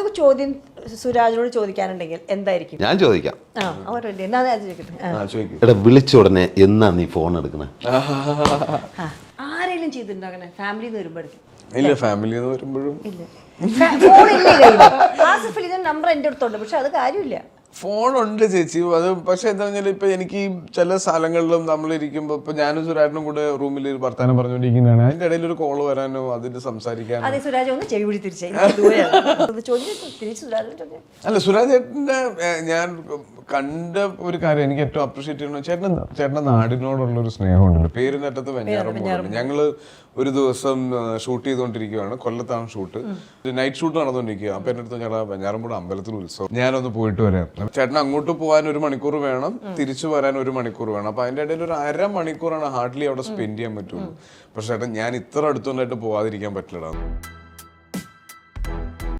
ഒരു ചോദ്യം സുരാജിനോട് ചോദിക്കാനുണ്ടെങ്കിൽ എന്തായിരിക്കും? ഞാൻ ചോദിക്കാം. എടാ വിളിച്ച ഉടനെ എന്നാ നീ ഫോൺ എടുക്കണേ? ആരെങ്കിലും ചെയ്തിട്ടുണ്ടോ അങ്ങനെ ഫാമിലിന്ന് വരുമ്പോഴേക്കും? ഇല്ല, ഫാമിലി എന്ന് വരുമ്പോഴും നമ്പർ എന്റെ അടുത്തുണ്ട്, പക്ഷെ അത് കാര്യമില്ല. ഫോണുണ്ട് ചേച്ചി. അത് പക്ഷെ എന്താ പറഞ്ഞാൽ ഇപ്പൊ എനിക്ക് ചില സ്ഥലങ്ങളിലും നമ്മളിരിക്കുമ്പോ ഇപ്പൊ ഞാനും സുരാജിനും കൂടെ റൂമിൽ വർത്താനം പറഞ്ഞുകൊണ്ടിരിക്കുന്നതാണ്, അതിന്റെ ഇടയിൽ ഒരു കോള് വരാനോ അതിന്റെ സംസാരിക്കാനോ. അതെ, സുരാജ് ഒന്ന് ചെവി പിടി തിരിച്ചു. അല്ല, സുരാജ് ചേട്ടന്റെ ഞാൻ കണ്ട ഒരു കാര്യം എനിക്ക് ഏറ്റവും അപ്രീഷിയേറ്റ് ചെയ്യുന്നത് ചേട്ടന്റെ നാടിനോടുള്ള ഒരു സ്നേഹമുണ്ട്. പേരിന്റെ അറ്റത്ത് വെഞ്ഞാറമ്മൂടുണ്ട്. ഞങ്ങള് ഒരു ദിവസം ഷൂട്ട് ചെയ്തുകൊണ്ടിരിക്കുകയാണ്, കൊല്ലത്താണ് ഷൂട്ട്, നൈറ്റ് ഷൂട്ട് നടന്നുകൊണ്ടിരിക്കുക. അപ്പൊ എന്റെ അടുത്ത് ഞങ്ങൾ വെഞ്ഞാറമ്മൂട് അമ്പലത്തിൽ ഉത്സവം, ഞാനൊന്ന് പോയിട്ട് വരാം. ചേട്ടൻ അങ്ങോട്ട് പോകാൻ 1 മണിക്കൂർ വേണം, തിരിച്ചു വരാൻ 1 മണിക്കൂർ വേണം. അപ്പൊ അതിന്റെ ഇടയിൽ ഒരു 1/2 മണിക്കൂറാണ് ഹാർഡ്ലി അവിടെ സ്പെൻഡ് ചെയ്യാൻ പറ്റുള്ളൂ. പക്ഷെ ചേട്ടൻ ഞാൻ ഇത്ര അടുത്തുകൊണ്ടായിട്ട് പോവാതിരിക്കാൻ പറ്റില്ലടാ.